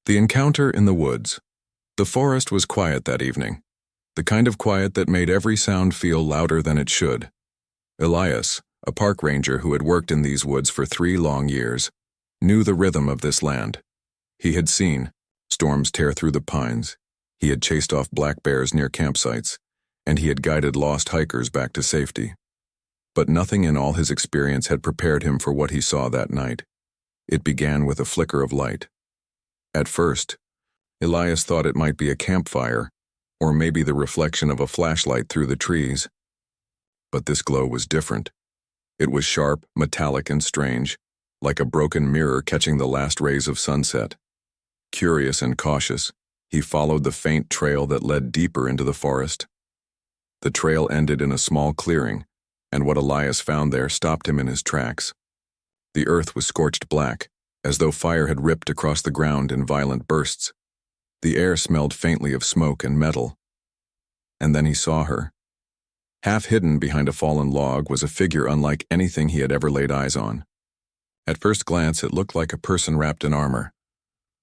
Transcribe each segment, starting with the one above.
The encounter in the woods. The forest was quiet that evening, the kind of quiet that made every sound feel louder than it should. Elias, a park ranger who had worked in these woods for 3 long years, knew the rhythm of this land. He had seen storms tear through the pines, he had chased off black bears near campsites, and he had guided lost hikers back to safety. But nothing in all his experience had prepared him for what he saw that night. It began with a flicker of light. At first, Elias thought it might be a campfire, or maybe the reflection of a flashlight through the trees. But this glow was different. It was sharp, metallic, and strange, like a broken mirror catching the last rays of sunset. Curious and cautious, he followed the faint trail that led deeper into the forest. The trail ended in a small clearing, and what Elias found there stopped him in his tracks. The earth was scorched black, as though fire had ripped across the ground in violent bursts. The air smelled faintly of smoke and metal. And then he saw her. Half hidden behind a fallen log was a figure unlike anything he had ever laid eyes on. At first glance, it looked like a person wrapped in armor.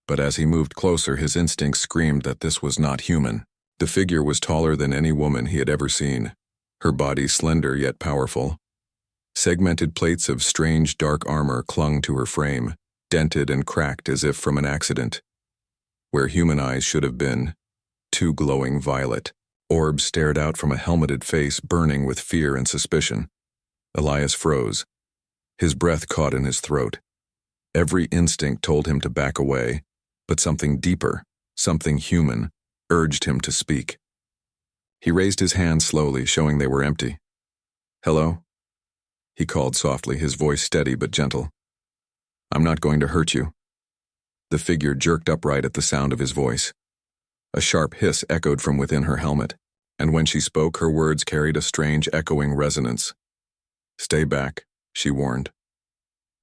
But as he moved closer, his instincts screamed that this was not human. The figure was taller than any woman he had ever seen, her body slender yet powerful. Segmented plates of strange dark armor clung to her frame, dented and cracked as if from an accident. Where human eyes should have been, 2 glowing violet orbs stared out from a helmeted face burning with fear and suspicion. Elias froze. His breath caught in his throat. Every instinct told him to back away, but something deeper, something human, urged him to speak. He raised his hands slowly, showing they were empty. "Hello?" He called softly, his voice steady but gentle. "I'm not going to hurt you." The figure jerked upright at the sound of his voice. A sharp hiss echoed from within her helmet, and when she spoke, her words carried a strange echoing resonance. "Stay back," she warned.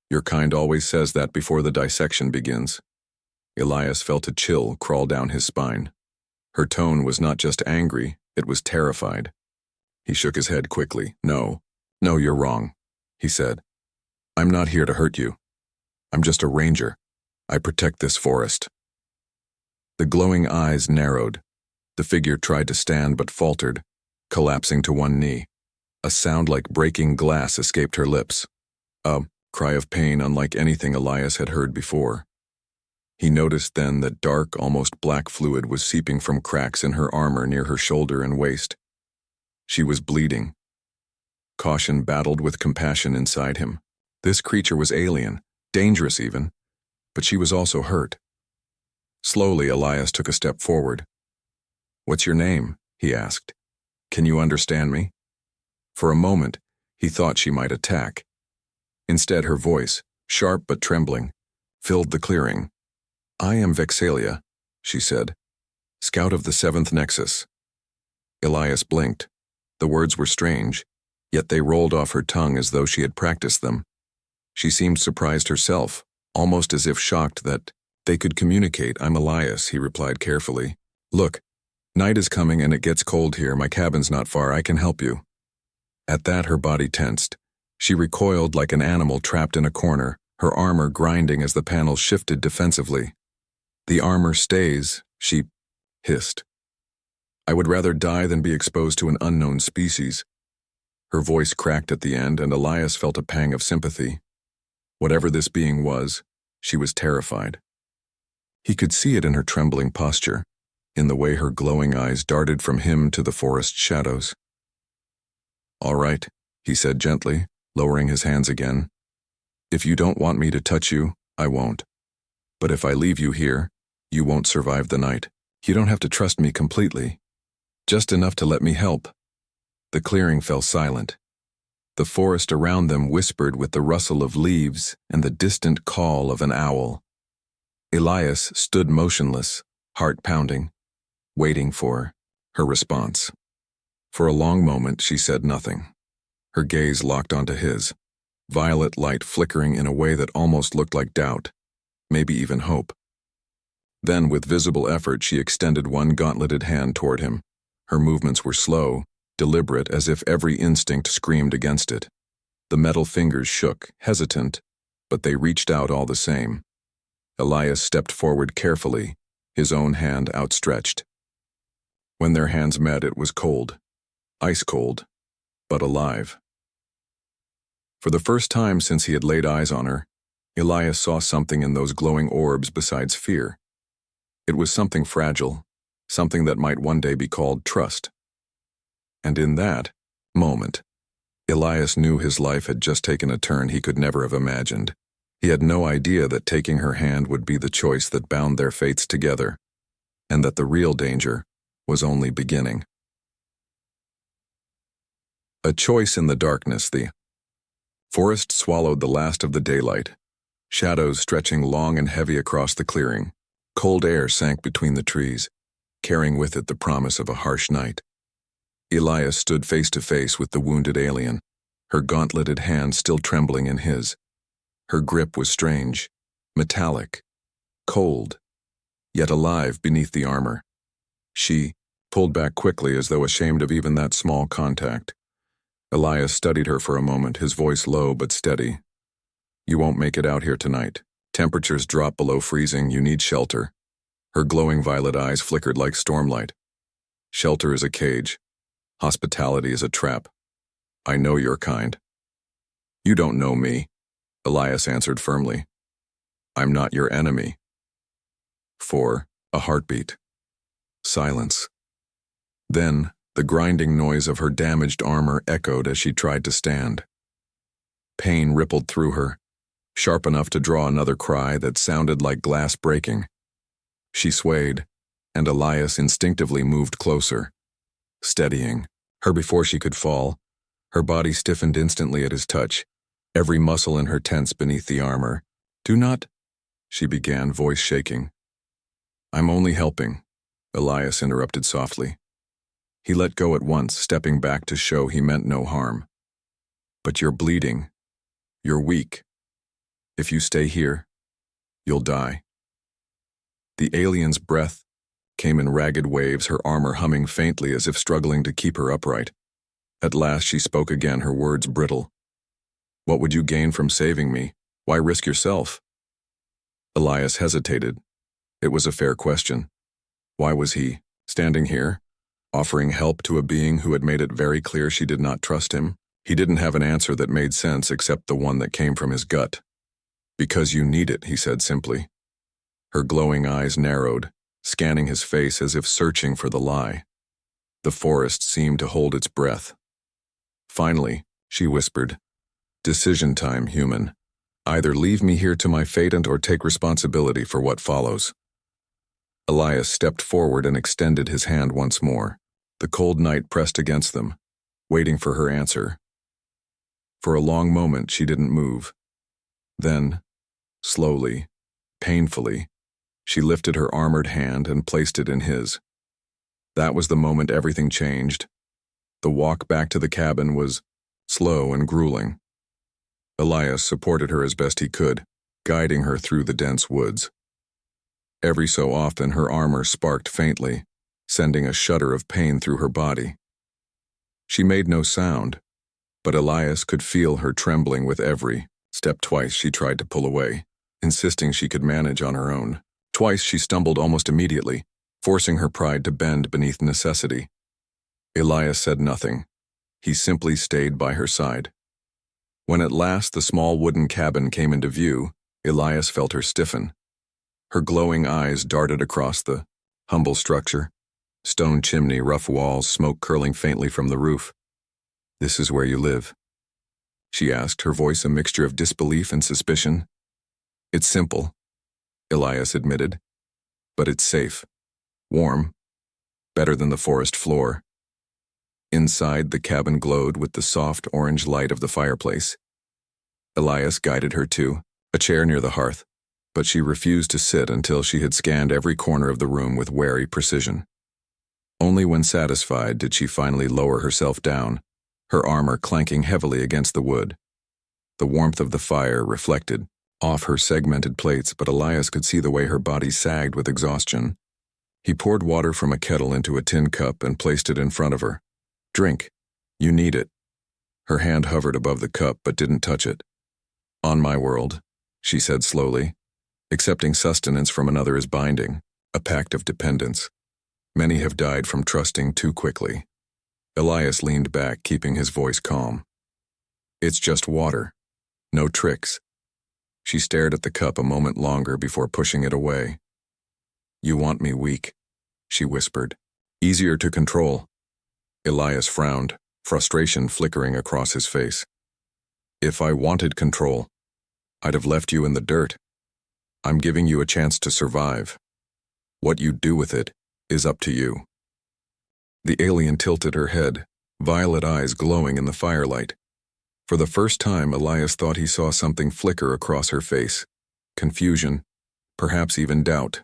"Your kind always says that before the dissection begins." Elias felt a chill crawl down his spine. Her tone was not just angry, it was terrified. He shook his head quickly. No, you're wrong," he said. "I'm not here to hurt you. I'm just a ranger. I protect this forest." The glowing eyes narrowed. The figure tried to stand but faltered, collapsing to one knee. A sound like breaking glass escaped her lips. A cry of pain unlike anything Elias had heard before. He noticed then that dark, almost black fluid was seeping from cracks in her armor near her shoulder and waist. She was bleeding. Caution battled with compassion inside him. This creature was alien, dangerous even, but she was also hurt. Slowly, Elias took a step forward. "What's your name?" he asked. "Can you understand me?" For a moment, he thought she might attack. Instead, her voice, sharp but trembling, filled the clearing. "I am Vexalia," she said, "Scout of the 7th Nexus." Elias blinked. The words were strange, yet they rolled off her tongue as though she had practiced them. She seemed surprised herself, almost as if shocked that they could communicate. "I'm Elias," he replied carefully. "Look, night is coming and it gets cold here. My cabin's not far. I can help you." At that, her body tensed. She recoiled like an animal trapped in a corner, her armor grinding as the panels shifted defensively. "The armor stays," she hissed. "I would rather die than be exposed to an unknown species." Her voice cracked at the end, and Elias felt a pang of sympathy. Whatever this being was, she was terrified. He could see it in her trembling posture, in the way her glowing eyes darted from him to the forest shadows. "All right," he said gently, lowering his hands again. "If you don't want me to touch you, I won't. But if I leave you here, you won't survive the night. You don't have to trust me completely. Just enough to let me help." The clearing fell silent. The forest around them whispered with the rustle of leaves and the distant call of an owl. Elias stood motionless, heart pounding, waiting for her response. For a long moment, she said nothing. Her gaze locked onto his, violet light flickering in a way that almost looked like doubt, maybe even hope. Then, with visible effort, she extended one gauntleted hand toward him. Her movements were slow, deliberate, as if every instinct screamed against it. The metal fingers shook, hesitant, but they reached out all the same. Elias stepped forward carefully, his own hand outstretched. When their hands met, it was cold, ice cold, but alive. For the first time since he had laid eyes on her, Elias saw something in those glowing orbs besides fear. It was something fragile, something that might one day be called trust. And in that moment, Elias knew his life had just taken a turn he could never have imagined. He had no idea that taking her hand would be the choice that bound their fates together, and that the real danger was only beginning. A choice in the darkness. The forest swallowed the last of the daylight, shadows stretching long and heavy across the clearing. Cold air sank between the trees, carrying with it the promise of a harsh night. Elias stood face to face with the wounded alien, her gauntleted hand still trembling in his. Her grip was strange, metallic, cold, yet alive beneath the armor. She pulled back quickly as though ashamed of even that small contact. Elias studied her for a moment, his voice low but steady. "You won't make it out here tonight. Temperatures drop below freezing, you need shelter." Her glowing violet eyes flickered like stormlight. "Shelter is a cage. Hospitality is a trap. I know your kind." "You don't know me," Elias answered firmly. "I'm not your enemy." For a heartbeat. Silence. Then, the grinding noise of her damaged armor echoed as she tried to stand. Pain rippled through her, sharp enough to draw another cry that sounded like glass breaking. She swayed, and Elias instinctively moved closer, steadying her before she could fall. Her body stiffened instantly at his touch, every muscle in her tense beneath the armor. "Do not," she began, voice shaking. "I'm only helping," Elias interrupted softly. He let go at once, stepping back to show he meant no harm. "But you're bleeding. You're weak. If you stay here, you'll die." The alien's breath came in ragged waves, her armor humming faintly as if struggling to keep her upright. At last she spoke again, her words brittle. "What would you gain from saving me? Why risk yourself?" Elias hesitated. It was a fair question. Why was he standing here, offering help to a being who had made it very clear she did not trust him? He didn't have an answer that made sense except the one that came from his gut. "Because you need it," he said simply. Her glowing eyes narrowed, scanning his face as if searching for the lie. The forest seemed to hold its breath. Finally, she whispered, "Decision time, human. Either leave me here to my fate or take responsibility for what follows." Elias stepped forward and extended his hand once more. The cold night pressed against them, waiting for her answer. For a long moment she didn't move. Then, slowly, painfully, she lifted her armored hand and placed it in his. That was the moment everything changed. The walk back to the cabin was slow and grueling. Elias supported her as best he could, guiding her through the dense woods. Every so often her armor sparked faintly, sending a shudder of pain through her body. She made no sound, but Elias could feel her trembling with every step. Twice she tried to pull away, insisting she could manage on her own. Twice she stumbled almost immediately, forcing her pride to bend beneath necessity. Elias said nothing. He simply stayed by her side. When at last the small wooden cabin came into view, Elias felt her stiffen. Her glowing eyes darted across the humble structure. Stone chimney, rough walls, smoke curling faintly from the roof. "This is where you live?" she asked, her voice a mixture of disbelief and suspicion. "It's simple," Elias admitted, "but it's safe, warm, better than the forest floor." Inside, the cabin glowed with the soft orange light of the fireplace. Elias guided her to a chair near the hearth, but she refused to sit until she had scanned every corner of the room with wary precision. Only when satisfied did she finally lower herself down, her armor clanking heavily against the wood. The warmth of the fire reflected off her segmented plates, but Elias could see the way her body sagged with exhaustion. He poured water from a kettle into a tin cup and placed it in front of her. "Drink. You need it." Her hand hovered above the cup but didn't touch it. "On my world," she said slowly, Accepting sustenance from another is binding, a pact of dependence. Many have died from trusting too quickly. Elias leaned back, keeping his voice calm. It's just water. No tricks. She stared at the cup a moment longer before pushing it away. You want me weak, she whispered. Easier to control. Elias frowned, frustration flickering across his face. If I wanted control, I'd have left you in the dirt. I'm giving you a chance to survive. What you do with it is up to you. The alien tilted her head, violet eyes glowing in the firelight. For the first time, Elias thought he saw something flicker across her face. Confusion, perhaps even doubt.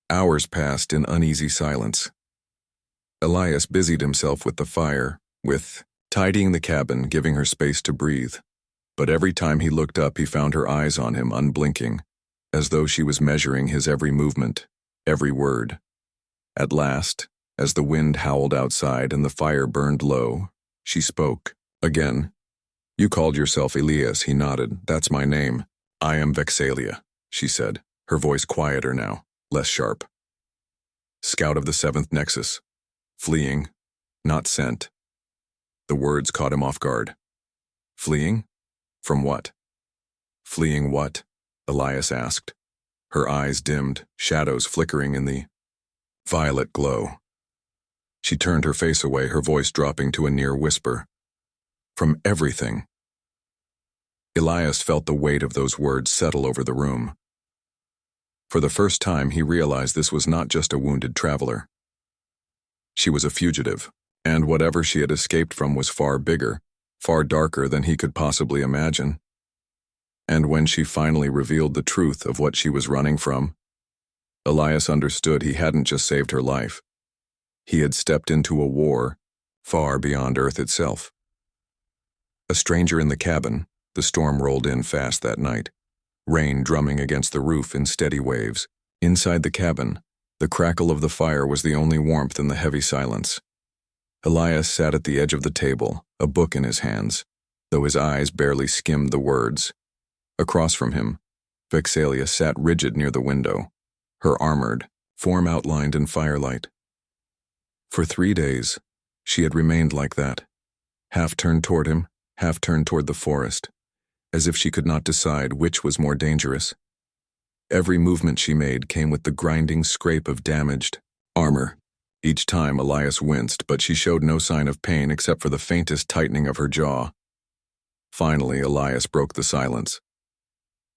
Hours passed in uneasy silence. Elias busied himself with the fire, with tidying the cabin, giving her space to breathe. But every time he looked up, he found her eyes on him, unblinking, as though she was measuring his every movement, every word. At last, as the wind howled outside and the fire burned low, she spoke. Again. You called yourself Elias, he nodded. That's my name. I am Vexalia, she said, her voice quieter now, less sharp. Scout of the 7th Nexus. Fleeing, not sent. The words caught him off guard. Fleeing? From what? Fleeing what? Elias asked. Her eyes dimmed, shadows flickering in the violet glow. She turned her face away, her voice dropping to a near whisper. From everything. Elias felt the weight of those words settle over the room. For the first time, he realized this was not just a wounded traveler. She was a fugitive, and whatever she had escaped from was far bigger, far darker than he could possibly imagine. And when she finally revealed the truth of what she was running from, Elias understood he hadn't just saved her life. He had stepped into a war far beyond Earth itself. A stranger in the cabin, the storm rolled in fast that night, rain drumming against the roof in steady waves. Inside the cabin, the crackle of the fire was the only warmth in the heavy silence. Elias sat at the edge of the table, a book in his hands, though his eyes barely skimmed the words. Across from him, Vexalia sat rigid near the window, her armored, form outlined in firelight. For 3 days, she had remained like that, half turned toward him, half turned toward the forest, as if she could not decide which was more dangerous. Every movement she made came with the grinding scrape of damaged armor. Each time Elias winced, but she showed no sign of pain except for the faintest tightening of her jaw. Finally, Elias broke the silence.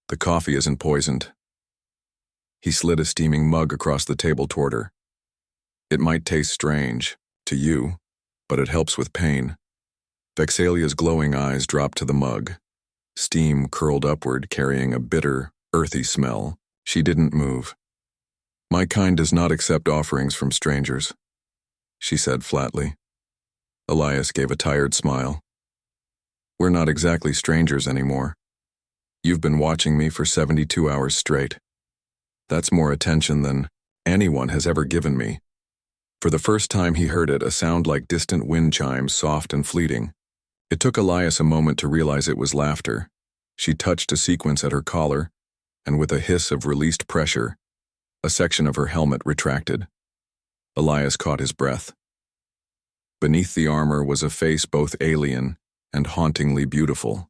The coffee isn't poisoned. He slid a steaming mug across the table toward her. It might taste strange, to you, but it helps with pain. Vexalia's glowing eyes dropped to the mug. Steam curled upward, carrying a bitter, earthy smell. She didn't move. My kind does not accept offerings from strangers, she said flatly. Elias gave a tired smile. We're not exactly strangers anymore. You've been watching me for 72 hours straight. That's more attention than anyone has ever given me. For the first time he heard it, a sound like distant wind chimes, soft and fleeting. It took Elias a moment to realize it was laughter. She touched a sequence at her collar, and with a hiss of released pressure, a section of her helmet retracted. Elias caught his breath. Beneath the armor was a face both alien and hauntingly beautiful.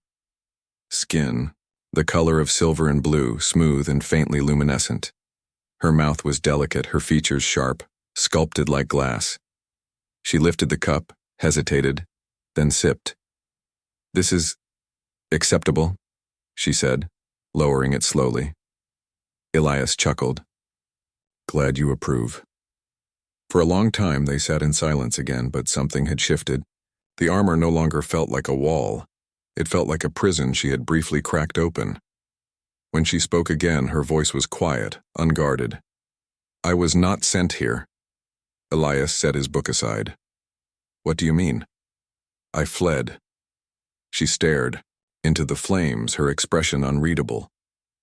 Skin, the color of silver and blue, smooth and faintly luminescent. Her mouth was delicate, her features sharp, sculpted like glass. She lifted the cup, hesitated, then sipped. This is acceptable, she said, lowering it slowly. Elias chuckled. Glad you approve. For a long time they sat in silence again, but something had shifted. The armor no longer felt like a wall. It felt like a prison she had briefly cracked open. When she spoke again, her voice was quiet, unguarded. I was not sent here. Elias set his book aside. What do you mean? I fled. She stared into the flames, her expression unreadable.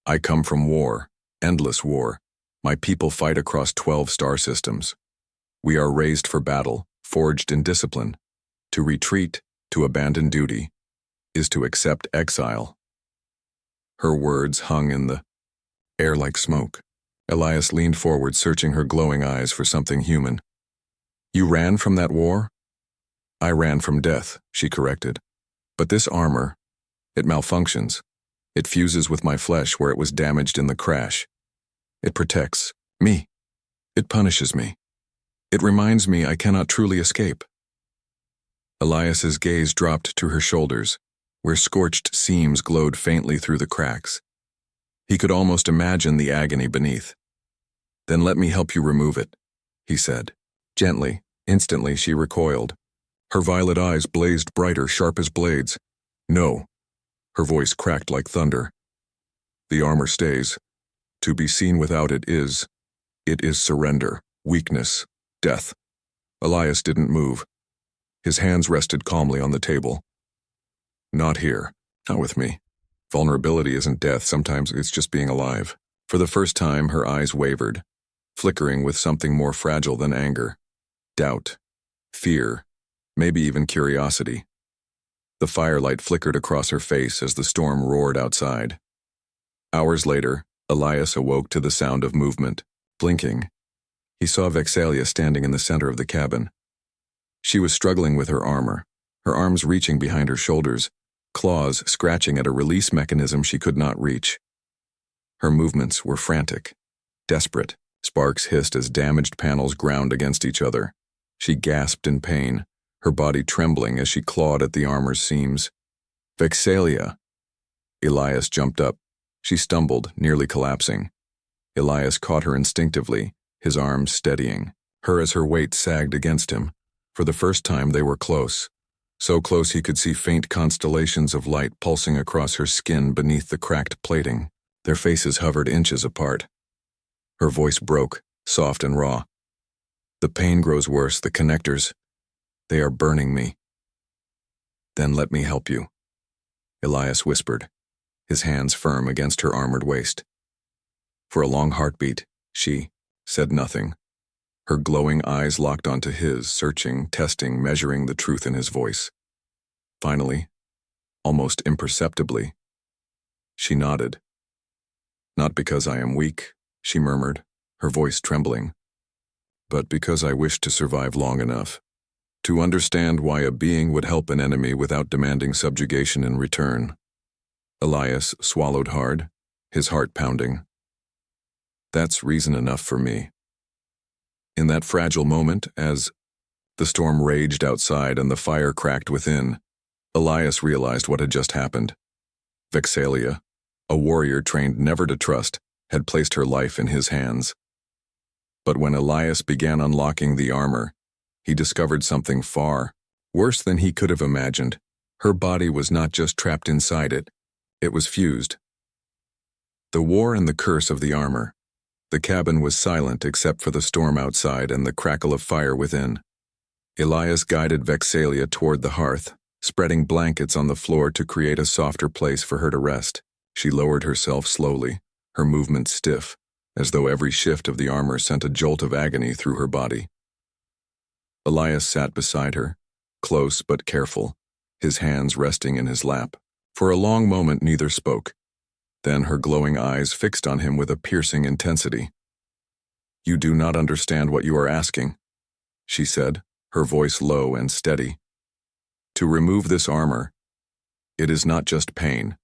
I come from war, endless war. My people fight across 12 star systems. We are raised for battle, forged in discipline. To retreat, to abandon duty, is to accept exile. Her words hung in the air like smoke. Elias leaned forward, searching her glowing eyes for something human. You ran from that war? I ran from death, she corrected. But this armor, it malfunctions. It fuses with my flesh where it was damaged in the crash. It protects me. It punishes me. It reminds me I cannot truly escape. Elias's gaze dropped to her shoulders, where scorched seams glowed faintly through the cracks. He could almost imagine the agony beneath. Then let me help you remove it, he said. Gently, instantly she recoiled. Her violet eyes blazed brighter, sharp as blades. No. Her voice cracked like thunder. The armor stays. To be seen without it is surrender, weakness, death. Elias didn't move. His hands rested calmly on the table. Not here. Not with me. Vulnerability isn't death, sometimes it's just being alive. For the first time, her eyes wavered, flickering with something more fragile than anger. Doubt, fear, maybe even curiosity. The firelight flickered across her face as the storm roared outside. Hours later, Elias awoke to the sound of movement. Blinking, he saw Vexalia standing in the center of the cabin. She was struggling with her armor, her arms reaching behind her shoulders, claws scratching at a release mechanism she could not reach. Her movements were frantic, desperate. Sparks hissed as damaged panels ground against each other. She gasped in pain, her body trembling as she clawed at the armor's seams. Vexalia! Elias jumped up. She stumbled, nearly collapsing. Elias caught her instinctively, his arms steadying her as her weight sagged against him. For the first time they were close. So close he could see faint constellations of light pulsing across her skin beneath the cracked plating. Their faces hovered inches apart. Her voice broke, soft and raw. The pain grows worse, the connectors. They are burning me. Then let me help you, Elias whispered, his hands firm against her armored waist. For a long heartbeat, she said nothing. Her glowing eyes locked onto his, searching, testing, measuring the truth in his voice. Finally, almost imperceptibly, she nodded. Not because I am weak, she murmured, her voice trembling, but because I wish to survive long enough to understand why a being would help an enemy without demanding subjugation in return. Elias swallowed hard, his heart pounding. That's reason enough for me. In that fragile moment, as the storm raged outside and the fire cracked within, Elias realized what had just happened. Vexalia, a warrior trained never to trust, had placed her life in his hands. But when Elias began unlocking the armor, he discovered something far worse than he could have imagined. Her body was not just trapped inside it, it was fused. The war and the curse of the armor. The cabin was silent except for the storm outside and the crackle of fire within. Elias guided Vexalia toward the hearth, spreading blankets on the floor to create a softer place for her to rest. She lowered herself slowly, her movements stiff, as though every shift of the armor sent a jolt of agony through her body. Elias sat beside her, close but careful, his hands resting in his lap. For a long moment neither spoke. Then her glowing eyes fixed on him with a piercing intensity. You do not understand what you are asking, she said, her voice low and steady. To remove this armor, it is not just pain.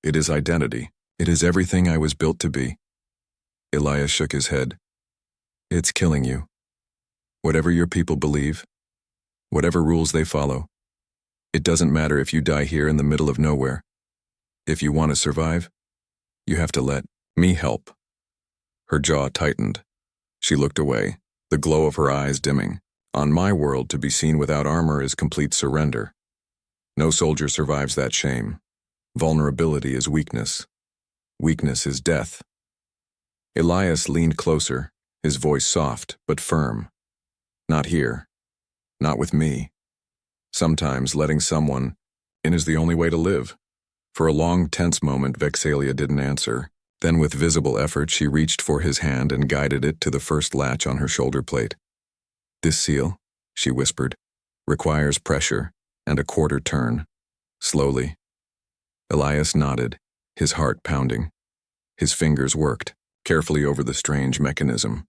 It is identity. It is everything I was built to be. Elias shook his head. It's killing you. Whatever your people believe, whatever rules they follow, it doesn't matter if you die here in the middle of nowhere. If you want to survive, you have to let me help. Her jaw tightened. She looked away, the glow of her eyes dimming. On my world, to be seen without armor is complete surrender. No soldier survives that shame. Vulnerability is weakness. Weakness is death. Elias leaned closer, his voice soft but firm. Not here. Not with me. Sometimes letting someone in is the only way to live. For a long, tense moment, Vexalia didn't answer. Then with visible effort, she reached for his hand and guided it to the first latch on her shoulder plate. This seal, she whispered, requires pressure and a quarter turn. Slowly. Elias nodded, his heart pounding. His fingers worked, carefully over the strange mechanism.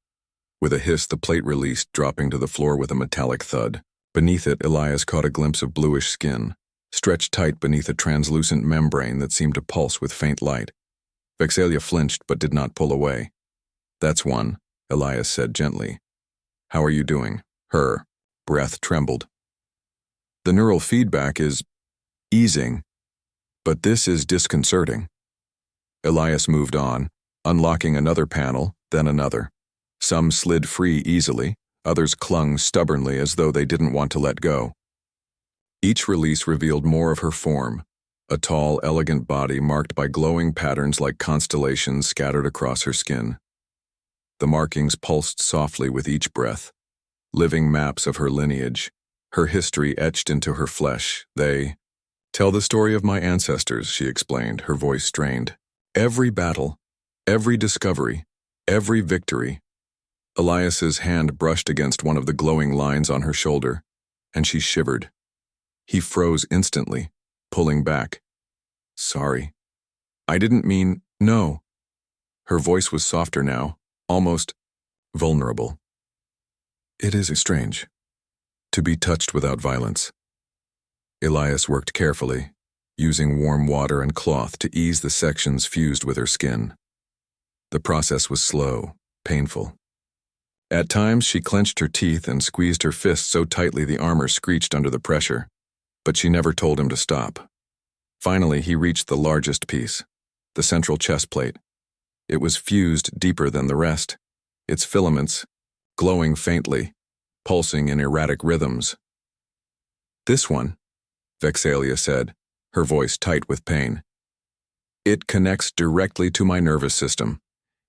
With a hiss, the plate released, dropping to the floor with a metallic thud. Beneath it, Elias caught a glimpse of bluish skin, stretched tight beneath a translucent membrane that seemed to pulse with faint light. Vexalia flinched but did not pull away. "That's one," Elias said gently. "How are you doing?" Her breath trembled. "The neural feedback is easing, but this is disconcerting." Elias moved on, unlocking another panel, then another. Some slid free easily, others clung stubbornly as though they didn't want to let go. Each release revealed more of her form, a tall, elegant body marked by glowing patterns like constellations scattered across her skin. The markings pulsed softly with each breath, living maps of her lineage, her history etched into her flesh. "They tell the story of my ancestors," she explained, her voice strained. "Every battle, every discovery, every victory." Elias's hand brushed against one of the glowing lines on her shoulder, and she shivered. He froze instantly, pulling back. "Sorry. I didn't mean, no." Her voice was softer now, almost vulnerable. "It is strange to be touched without violence." Elias worked carefully, using warm water and cloth to ease the sections fused with her skin. The process was slow, painful. At times, she clenched her teeth and squeezed her fists so tightly the armor screeched under the pressure, but she never told him to stop. Finally, he reached the largest piece, the central chest plate. It was fused deeper than the rest, its filaments glowing faintly, pulsing in erratic rhythms. "This one," Vexalia said, her voice tight with pain. "It connects directly to my nervous system.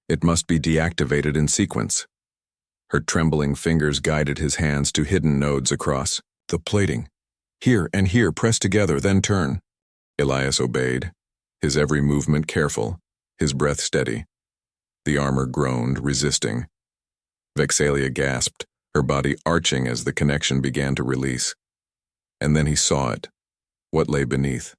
It must be deactivated in sequence." Her trembling fingers guided his hands to hidden nodes across the plating. "Here and here, press together, then turn." Elias obeyed, his every movement careful, his breath steady. The armor groaned, resisting. Vexalia gasped, her body arching as the connection began to release. And then he saw it, what lay beneath.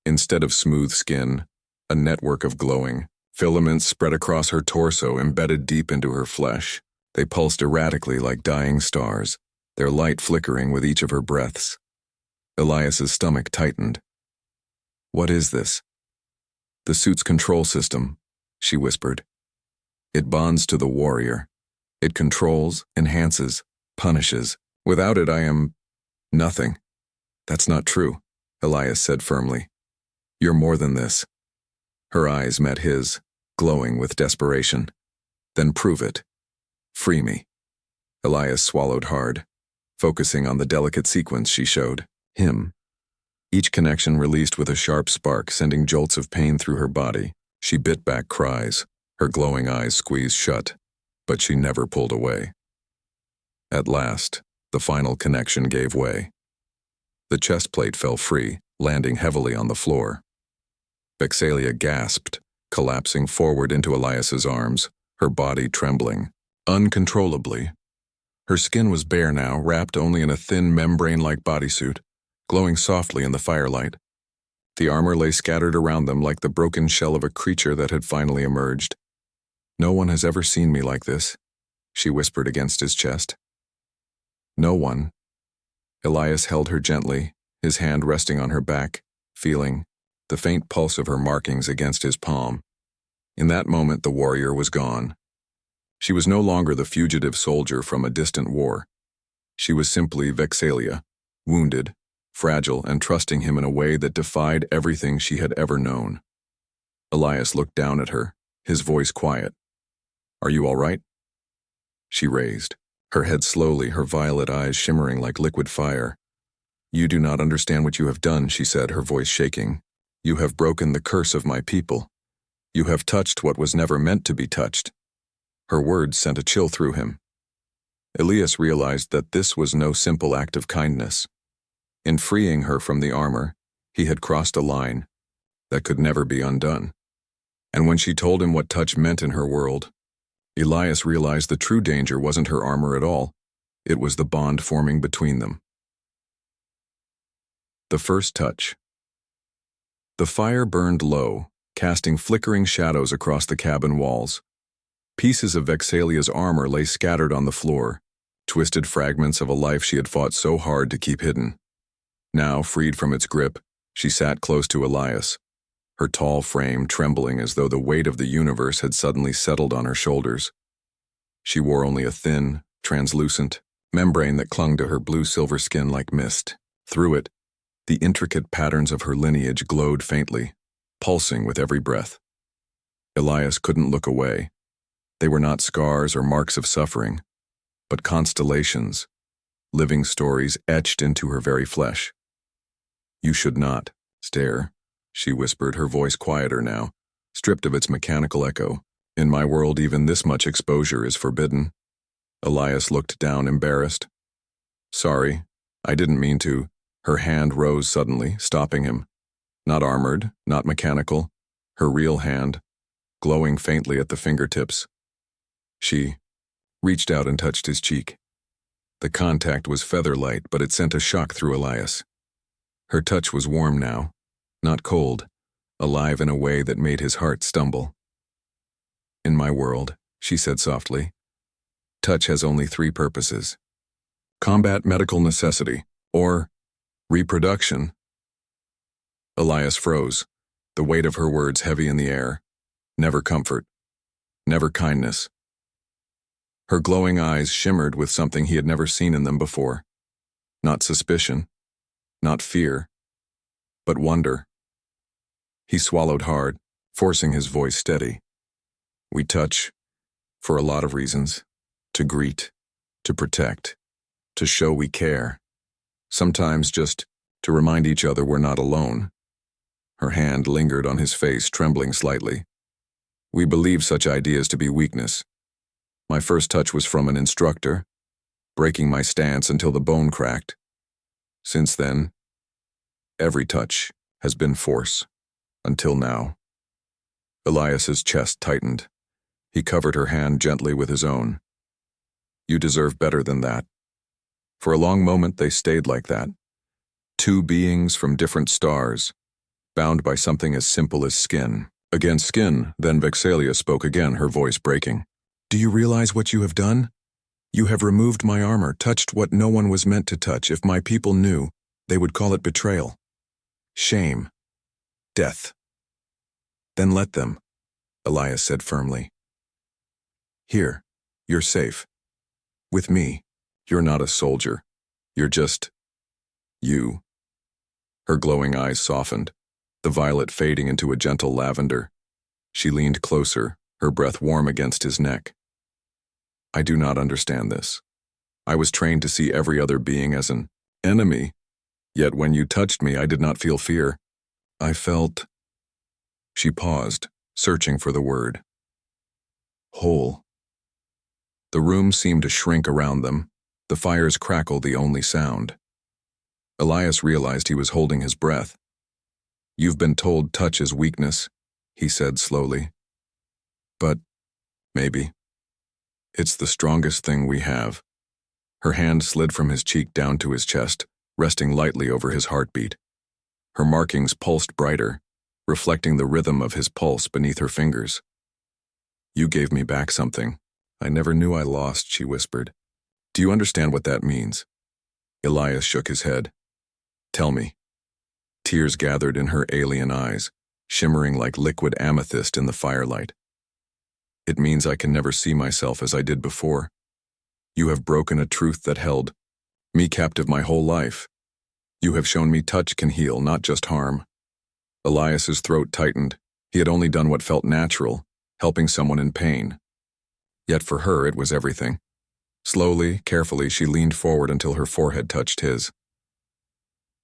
Instead of smooth skin, a network of glowing filaments spread across her torso, embedded deep into her flesh. They pulsed erratically like dying stars, their light flickering with each of her breaths. Elias's stomach tightened. "What is this?" "The suit's control system," she whispered. "It bonds to the warrior. It controls, enhances, punishes. Without it, I am nothing." "That's not true," Elias said firmly. "You're more than this." Her eyes met his, glowing with desperation. "Then prove it. Free me." Elias swallowed hard, focusing on the delicate sequence she showed him. Each connection released with a sharp spark, sending jolts of pain through her body. She bit back cries, her glowing eyes squeezed shut, but she never pulled away. At last, the final connection gave way. The chest plate fell free, landing heavily on the floor. Vexalia gasped, collapsing forward into Elias's arms, her body trembling uncontrollably. Her skin was bare now, wrapped only in a thin membrane-like bodysuit, glowing softly in the firelight. The armor lay scattered around them like the broken shell of a creature that had finally emerged. "No one has ever seen me like this," she whispered against his chest. "No one." Elias held her gently, his hand resting on her back, feeling the faint pulse of her markings against his palm. In that moment, the warrior was gone. She was no longer the fugitive soldier from a distant war. She was simply Vexalia, wounded, fragile, and trusting him in a way that defied everything she had ever known. Elias looked down at her, his voice quiet. "Are you all right?" She raised, her head slowly, her violet eyes shimmering like liquid fire. "You do not understand what you have done," she said, her voice shaking. "You have broken the curse of my people. You have touched what was never meant to be touched." Her words sent a chill through him. Elias realized that this was no simple act of kindness. In freeing her from the armor, he had crossed a line that could never be undone. And when she told him what touch meant in her world, Elias realized the true danger wasn't her armor at all. It was the bond forming between them. The first touch. The fire burned low, casting flickering shadows across the cabin walls. Pieces of Vexalia's armor lay scattered on the floor, twisted fragments of a life she had fought so hard to keep hidden. Now, freed from its grip, she sat close to Elias, her tall frame trembling as though the weight of the universe had suddenly settled on her shoulders. She wore only a thin, translucent membrane that clung to her blue-silver skin like mist. Through it, the intricate patterns of her lineage glowed faintly, pulsing with every breath. Elias couldn't look away. They were not scars or marks of suffering, but constellations, living stories etched into her very flesh. "You should not stare," she whispered, her voice quieter now, stripped of its mechanical echo. "In my world, even this much exposure is forbidden." Elias looked down, embarrassed. "Sorry, I didn't mean to." Her hand rose suddenly, stopping him. Not armored, not mechanical, her real hand, glowing faintly at the fingertips. She reached out and touched his cheek. The contact was feather-light, but it sent a shock through Elias. Her touch was warm now, not cold, alive in a way that made his heart stumble. "In my world," she said softly, "touch has only 3 purposes: combat medical necessity, or reproduction." Elias froze, the weight of her words heavy in the air. Never comfort. Never kindness. Her glowing eyes shimmered with something he had never seen in them before. Not suspicion, not fear, but wonder. He swallowed hard, forcing his voice steady. "We touch, for a lot of reasons. To greet, to protect, to show we care. Sometimes just to remind each other we're not alone." Her hand lingered on his face, trembling slightly. "We believe such ideas to be weakness. My first touch was from an instructor, breaking my stance until the bone cracked. Since then, every touch has been force, until now." Elias's chest tightened. He covered her hand gently with his own. "You deserve better than that." For a long moment they stayed like that. 2 beings from different stars, bound by something as simple as skin. Against skin, then Vexalia spoke again, her voice breaking. "Do you realize what you have done? You have removed my armor, touched what no one was meant to touch. If my people knew, they would call it betrayal. Shame. Death." "Then let them," Elias said firmly. "Here, you're safe. With me, you're not a soldier. You're just you." Her glowing eyes softened, the violet fading into a gentle lavender. She leaned closer, her breath warm against his neck. "I do not understand this. I was trained to see every other being as an enemy, yet when you touched me, I did not feel fear. I felt..." She paused, searching for the word. "Whole." The room seemed to shrink around them, the fire's crackle the only sound. Elias realized he was holding his breath. "You've been told touch is weakness," he said slowly. "But maybe it's the strongest thing we have." Her hand slid from his cheek down to his chest, resting lightly over his heartbeat. Her markings pulsed brighter, reflecting the rhythm of his pulse beneath her fingers. "You gave me back something I never knew I lost," she whispered. "Do you understand what that means?" Elias shook his head. "Tell me." Tears gathered in her alien eyes, shimmering like liquid amethyst in the firelight. "It means I can never see myself as I did before. You have broken a truth that held me captive my whole life. You have shown me touch can heal, not just harm." Elias's throat tightened. He had only done what felt natural, helping someone in pain. Yet for her, it was everything. Slowly, carefully, she leaned forward until her forehead touched his.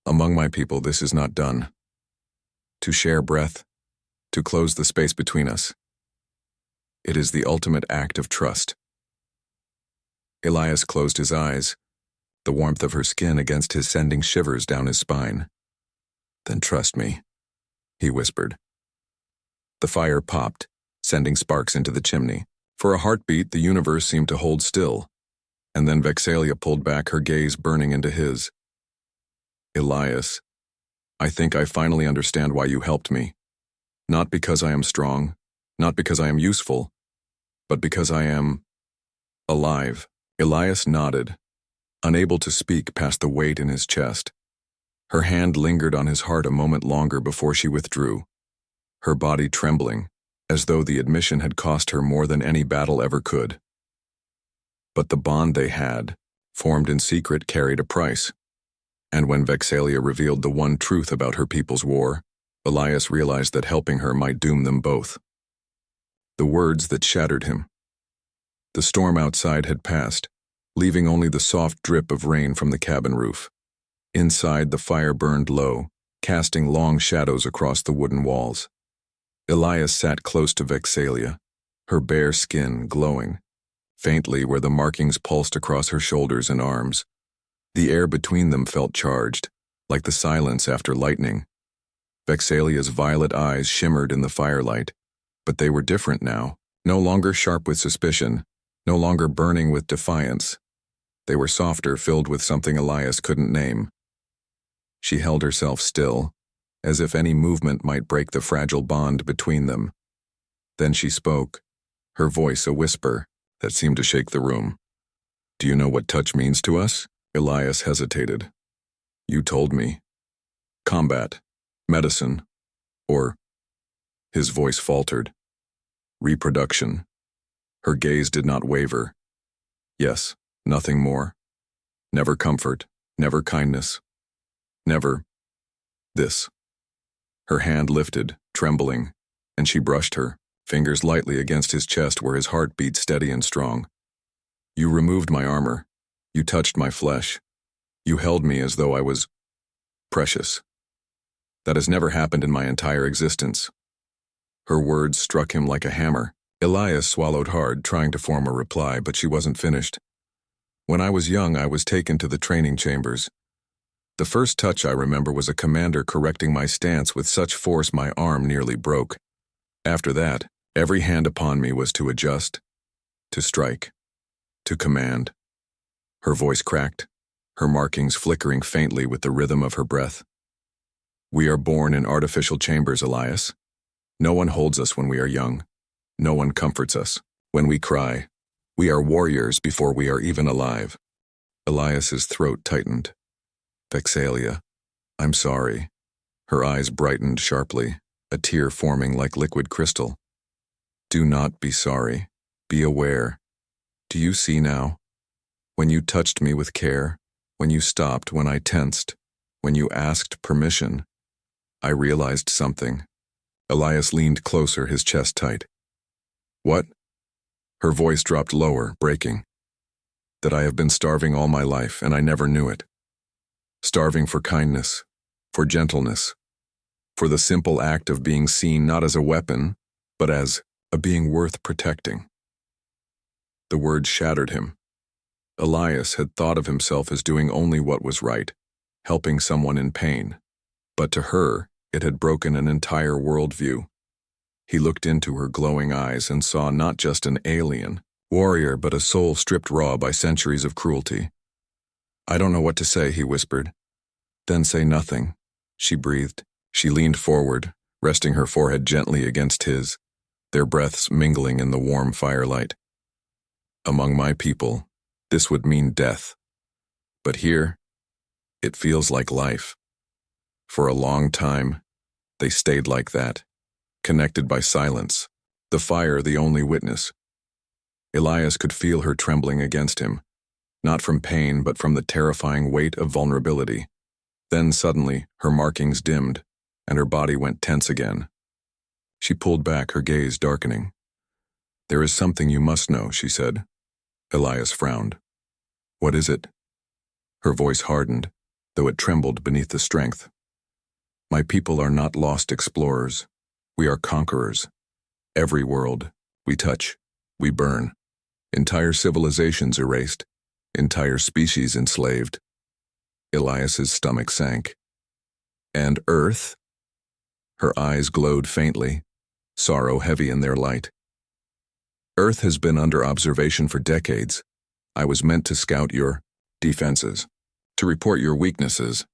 "Among my people, this is not done. To share breath, to close the space between us. It is the ultimate act of trust." Elias closed his eyes, the warmth of her skin against his sending shivers down his spine. "Then trust me," he whispered. The fire popped, sending sparks into the chimney. For a heartbeat, the universe seemed to hold still, and then Vexalia pulled back, her gaze burning into his. "Elias, I think I finally understand why you helped me. Not because I am strong, not because I am useful, but because I am alive. Elias nodded, unable to speak past the weight in his chest. Her hand lingered on his heart a moment longer before she withdrew, her body trembling, as though the admission had cost her more than any battle ever could. But the bond they had, formed in secret, carried a price. And when Vexalia revealed the one truth about her people's war, Elias realized that helping her might doom them both. The words that shattered him. The storm outside had passed, leaving only the soft drip of rain from the cabin roof. Inside, the fire burned low, casting long shadows across the wooden walls. Elias sat close to Vexalia, her bare skin glowing, faintly where the markings pulsed across her shoulders and arms. The air between them felt charged, like the silence after lightning. Vexalia's violet eyes shimmered in the firelight, but they were different now, no longer sharp with suspicion, no longer burning with defiance. They were softer, filled with something Elias couldn't name. She held herself still, as if any movement might break the fragile bond between them. Then she spoke, her voice a whisper that seemed to shake the room. "Do you know what touch means to us?" Elias hesitated. "You told me. Combat, medicine, or..." His voice faltered. "Reproduction." Her gaze did not waver. "Yes, nothing more. Never comfort, never kindness. Never this." Her hand lifted, trembling, and she brushed her, fingers lightly against his chest where his heart beat steady and strong. "You removed my armor. You touched my flesh. You held me as though I was precious. That has never happened in my entire existence." Her words struck him like a hammer. Elias swallowed hard, trying to form a reply, but she wasn't finished. "When I was young, I was taken to the training chambers. The first touch I remember was a commander correcting my stance with such force my arm nearly broke. After that, every hand upon me was to adjust, to strike, to command." Her voice cracked, her markings flickering faintly with the rhythm of her breath. "We are born in artificial chambers, Elias. No one holds us when we are young. No one comforts us. When we cry, we are warriors before we are even alive." Elias's throat tightened. "Vexalia, I'm sorry." Her eyes brightened sharply, a tear forming like liquid crystal. "Do not be sorry. Be aware. Do you see now? When you touched me with care, when you stopped when I tensed, when you asked permission, I realized something." Elias leaned closer, his chest tight. "What?" Her voice dropped lower, breaking. "That I have been starving all my life, and I never knew it. Starving for kindness, for gentleness, for the simple act of being seen not as a weapon, but as a being worth protecting." The words shattered him. Elias had thought of himself as doing only what was right, helping someone in pain. But to her, it had broken an entire worldview. He looked into her glowing eyes and saw not just an alien, warrior, but a soul stripped raw by centuries of cruelty. "I don't know what to say," he whispered. "Then say nothing," she breathed. She leaned forward, resting her forehead gently against his, their breaths mingling in the warm firelight. "Among my people, this would mean death. But here, it feels like life. For a long time, they stayed like that, connected by silence, the fire the only witness." Elias could feel her trembling against him, not from pain but from the terrifying weight of vulnerability. Then suddenly, her markings dimmed, and her body went tense again. She pulled back, her gaze darkening. "There is something you must know," she said. Elias frowned. "What is it?" Her voice hardened, though it trembled beneath the strength. "My people are not lost explorers. We are conquerors. Every world we touch, we burn. Entire civilizations erased, entire species enslaved." Elias's stomach sank. "And Earth?" Her eyes glowed faintly, sorrow heavy in their light. "Earth has been under observation for decades. I was meant to scout your defenses, to report your weaknesses,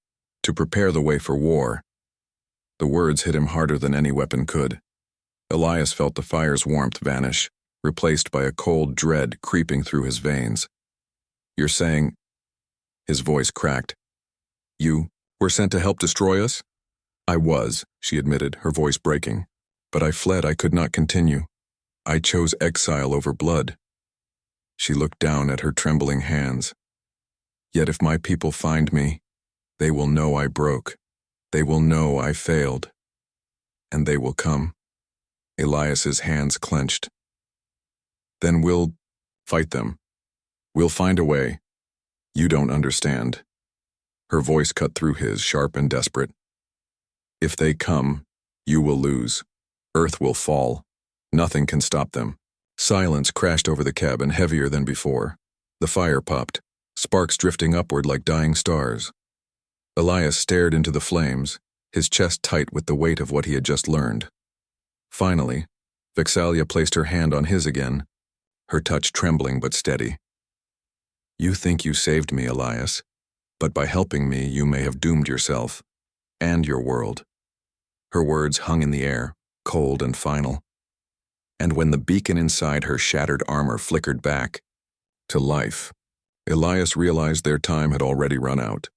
to prepare the way for war. The words hit him harder than any weapon could. Elias felt the fire's warmth vanish, replaced by a cold dread creeping through his veins. "You're saying—" His voice cracked. "You were sent to help destroy us?" "I was," she admitted, her voice breaking. "But I fled. I could not continue. I chose exile over blood." She looked down at her trembling hands. "Yet if my people find me, they will know I broke. They will know I failed. And they will come." Elias's hands clenched. "Then we'll fight them. We'll find a way. You don't understand." Her voice cut through his, sharp and desperate. "If they come, you will lose. Earth will fall. Nothing can stop them." Silence crashed over the cabin, heavier than before. The fire popped, sparks drifting upward like dying stars. Elias stared into the flames, his chest tight with the weight of what he had just learned. Finally, Vexalia placed her hand on his again, her touch trembling but steady. "You think you saved me, Elias, but by helping me you may have doomed yourself, and your world." Her words hung in the air, cold and final. And when the beacon inside her shattered armor flickered back to life, Elias realized their time had already run out.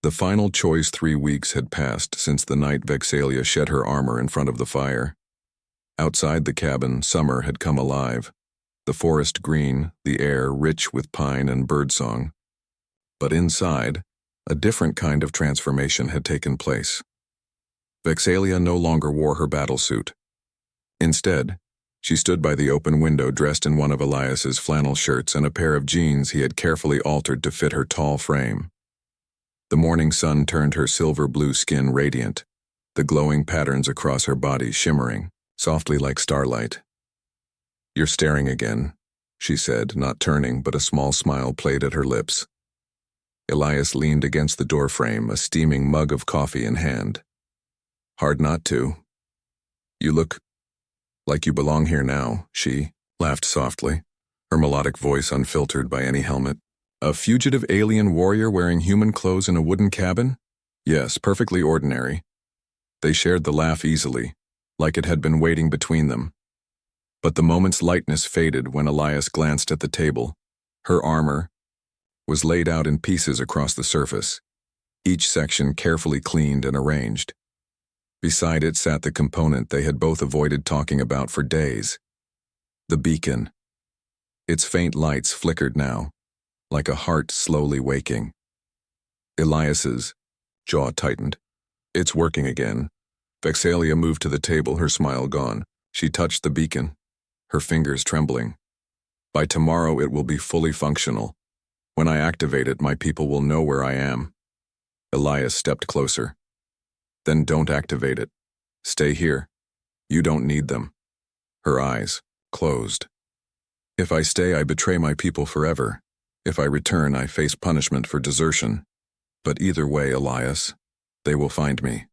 The final choice 3 weeks had passed since the night Vexalia shed her armor in front of the fire. Outside the cabin, summer had come alive, the forest green, the air rich with pine and birdsong. But inside, a different kind of transformation had taken place. Vexalia no longer wore her battlesuit. Instead, she stood by the open window dressed in one of Elias's flannel shirts and a pair of jeans he had carefully altered to fit her tall frame. The morning sun turned her silver-blue skin radiant, the glowing patterns across her body shimmering, softly like starlight. "You're staring again," she said, not turning, but a small smile played at her lips. Elias leaned against the doorframe, a steaming mug of coffee in hand. "Hard not to. You look like you belong here now," she laughed softly, her melodic voice unfiltered by any helmet. "A fugitive alien warrior wearing human clothes in a wooden cabin? Yes, perfectly ordinary." They shared the laugh easily, like it had been waiting between them. But the moment's lightness faded when Elias glanced at the table. Her armor was laid out in pieces across the surface, each section carefully cleaned and arranged. Beside it sat the component they had both avoided talking about for days. The beacon. Its faint lights flickered now, like a heart slowly waking. Elias's jaw tightened. "It's working again." Vexalia moved to the table, her smile gone. She touched the beacon, her fingers trembling. "By tomorrow it will be fully functional. When I activate it, my people will know where I am." Elias stepped closer. "Then don't activate it. Stay here. You don't need them." Her eyes closed. "If I stay, I betray my people forever. If I return, I face punishment for desertion. But either way, Elias, they will find me.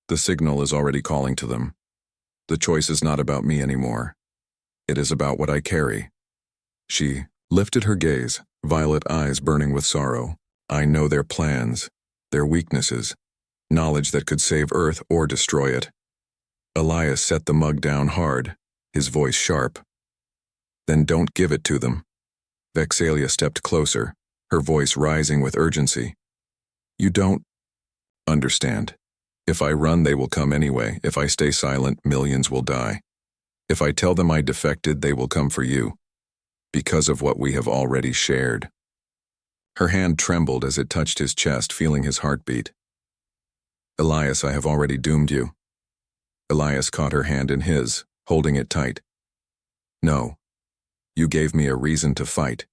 The signal is already calling to them. The choice is not about me anymore. It is about what I carry." She lifted her gaze, violet eyes burning with sorrow. "I know their plans, their weaknesses, knowledge that could save Earth or destroy it." Elias set the mug down hard, his voice sharp. "Then don't give it to them." Vexalia stepped closer, her voice rising with urgency. "You don't understand. If I run, they will come anyway. If I stay silent, millions will die. If I tell them I defected, they will come for you, because of what we have already shared." Her hand trembled as it touched his chest, feeling his heartbeat. "Elias, I have already doomed you." Elias caught her hand in his, holding it tight. "No. You gave me a reason to fight.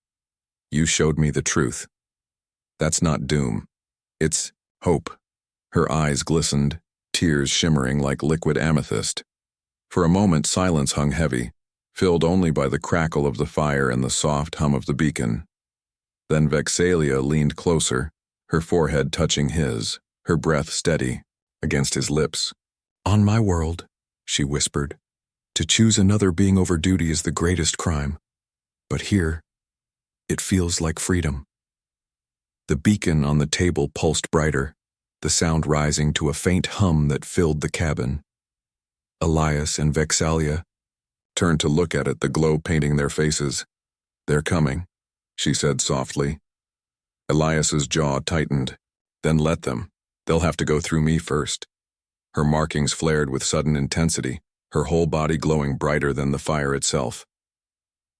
You showed me the truth. That's not doom. It's hope." Her eyes glistened, tears shimmering like liquid amethyst. For a moment, silence hung heavy, filled only by the crackle of the fire and the soft hum of the beacon. Then Vexalia leaned closer, her forehead touching his, her breath steady against his lips. "On my world," she whispered, "to choose another being over duty is the greatest crime. But here, it feels like freedom." The beacon on the table pulsed brighter, the sound rising to a faint hum that filled the cabin. Elias and Vexalia turned to look at it, the glow painting their faces. "They're coming," she said softly. Elias's jaw tightened. "Then let them. They'll have to go through me first." Her markings flared with sudden intensity, her whole body glowing brighter than the fire itself.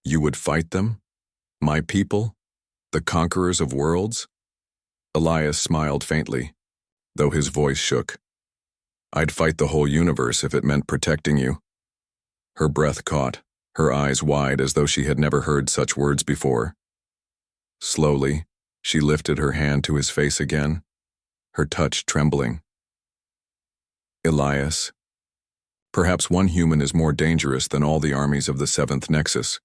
"You would fight them? My people? The conquerors of worlds?" Elias smiled faintly, though his voice shook. "I'd fight the whole universe if it meant protecting you." Her breath caught, her eyes wide as though she had never heard such words before. Slowly, she lifted her hand to his face again, her touch trembling. "Elias, perhaps one human is more dangerous than all the armies of the seventh nexus."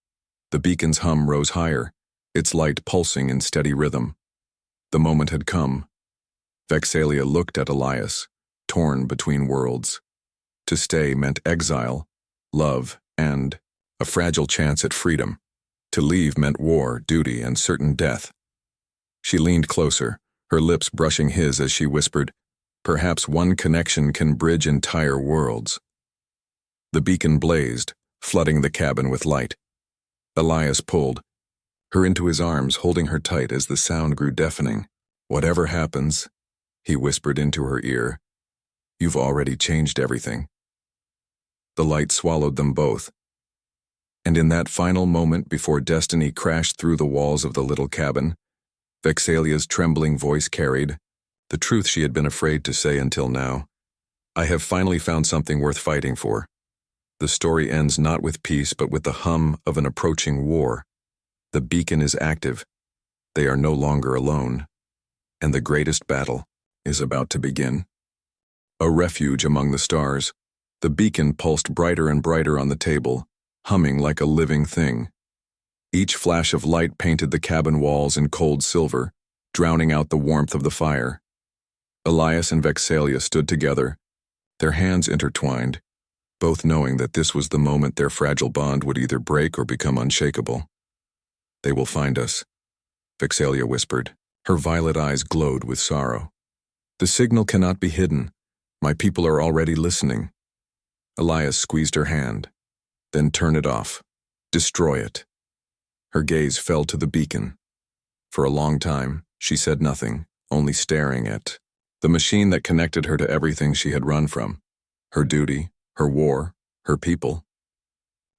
The beacon's hum rose higher, its light pulsing in steady rhythm. The moment had come. Vexalia looked at Elias, torn between worlds. To stay meant exile, love, and a fragile chance at freedom. To leave meant war, duty, and certain death. She leaned closer, her lips brushing his as she whispered, "Perhaps one connection can bridge entire worlds." The beacon blazed, flooding the cabin with light. Elias pulled her into his arms, holding her tight as the sound grew deafening. "Whatever happens," he whispered into her ear, "you've already changed everything." The light swallowed them both. And in that final moment before destiny crashed through the walls of the little cabin, Vexalia's trembling voice carried the truth she had been afraid to say until now. "I have finally found something worth fighting for." The story ends not with peace but with the hum of an approaching war. The beacon is active. They are no longer alone. And the greatest battle is about to begin. A refuge among the stars, the beacon pulsed brighter and brighter on the table, humming like a living thing. Each flash of light painted the cabin walls in cold silver, drowning out the warmth of the fire. Elias and Vexalia stood together, their hands intertwined, both knowing that this was the moment their fragile bond would either break or become unshakable. "They will find us," Vexalia whispered. Her violet eyes glowed with sorrow. "The signal cannot be hidden. My people are already listening." Elias squeezed her hand. "Then turn it off. Destroy it." Her gaze fell to the beacon. For a long time, she said nothing, only staring at the machine that connected her to everything she had run from. Her duty, her war, her people.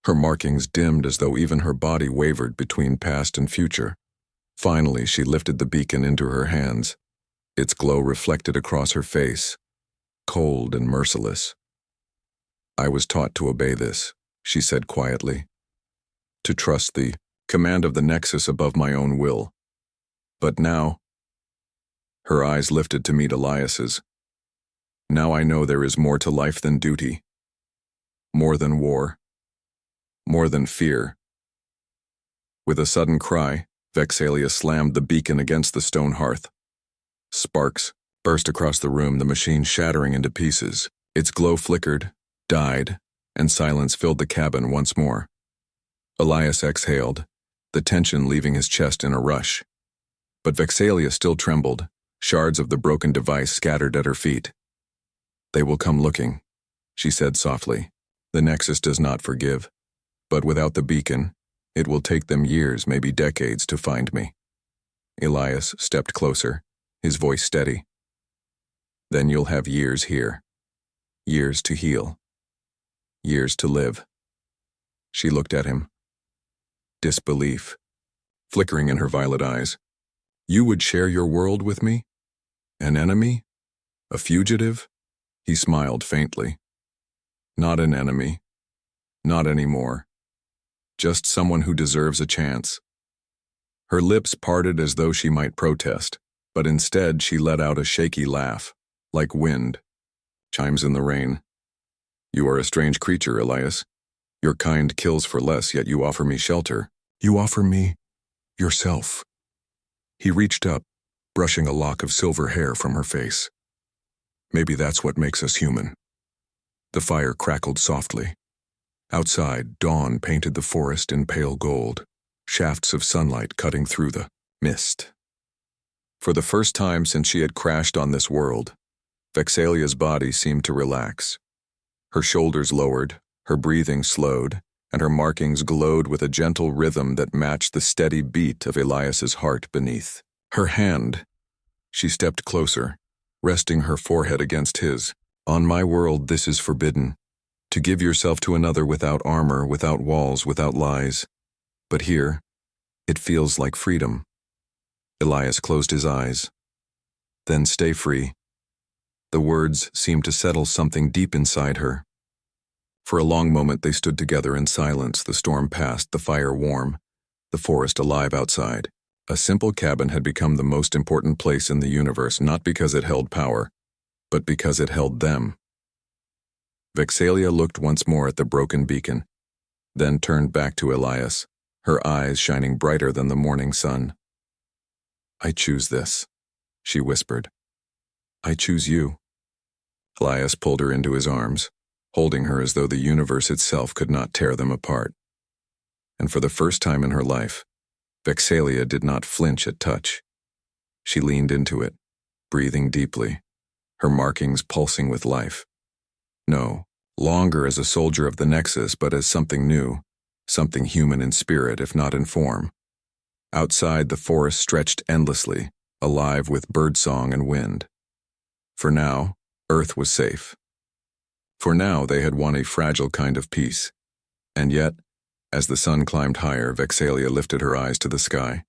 Her markings dimmed as though even her body wavered between past and future. Finally, she lifted the beacon into her hands. Its glow reflected across her face, cold and merciless. "I was taught to obey this," she said quietly. "To trust the command of the Nexus above my own will. But now," her eyes lifted to meet Elias's, "now I know there is more to life than duty. More than war. More than fear." With a sudden cry, Vexalia slammed the beacon against the stone hearth. Sparks burst across the room, the machine shattering into pieces. Its glow flickered, died, and silence filled the cabin once more. Elias exhaled, the tension leaving his chest in a rush. But Vexalia still trembled, shards of the broken device scattered at her feet. "They will come looking," she said softly. "The Nexus does not forgive. But without the beacon, it will take them years, maybe decades, to find me." Elias stepped closer, his voice steady. "Then you'll have years here. Years to heal. Years to live." She looked at him. Disbelief flickering in her violet eyes. "You would share your world with me? An enemy? A fugitive?" He smiled faintly. "Not an enemy. Not anymore. Just someone who deserves a chance." Her lips parted as though she might protest, but instead she let out a shaky laugh, like wind. Chimes in the rain. "You are a strange creature, Elias. Your kind kills for less, yet you offer me shelter. You offer me yourself." He reached up, brushing a lock of silver hair from her face. "Maybe that's what makes us human." The fire crackled softly. Outside, dawn painted the forest in pale gold, shafts of sunlight cutting through the mist. For the first time since she had crashed on this world, Vexalia's body seemed to relax. Her shoulders lowered, her breathing slowed, and her markings glowed with a gentle rhythm that matched the steady beat of Elias's heart beneath. Her hand. She stepped closer, resting her forehead against his. On my world, this is forbidden. To give yourself to another without armor, without walls, without lies. But here, it feels like freedom. Elias closed his eyes. Then stay free. The words seemed to settle something deep inside her. For a long moment they stood together in silence, the storm past, the fire warm, the forest alive outside. A simple cabin had become the most important place in the universe, not because it held power, but because it held them. Vexalia looked once more at the broken beacon, then turned back to Elias, her eyes shining brighter than the morning sun. I choose this, she whispered. I choose you. Elias pulled her into his arms, holding her as though the universe itself could not tear them apart. And for the first time in her life, Vexalia did not flinch at touch. She leaned into it, breathing deeply, her markings pulsing with life. No longer as a soldier of the Nexus, but as something new, something human in spirit, if not in form. Outside, the forest stretched endlessly, alive with birdsong and wind. For now, Earth was safe. For now, they had won a fragile kind of peace. And yet, as the sun climbed higher, Vexalia lifted her eyes to the sky,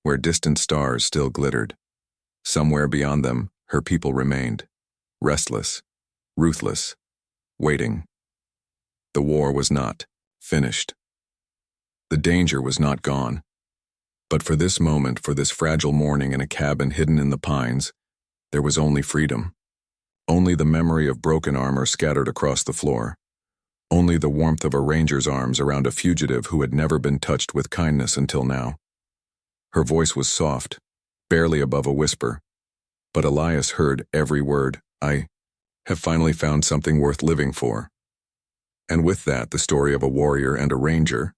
where distant stars still glittered. Somewhere beyond them, her people remained, restless, ruthless, waiting. The war was not finished. The danger was not gone. But for this moment, for this fragile morning in a cabin hidden in the pines, there was only freedom. Only the memory of broken armor scattered across the floor. Only the warmth of a ranger's arms around a fugitive who had never been touched with kindness until now. Her voice was soft, barely above a whisper, but Elias heard every word. I have finally found something worth living for. And with that, the story of a warrior and a ranger,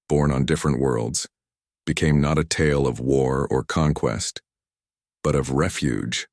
born on different worlds, became not a tale of war or conquest, but of refuge,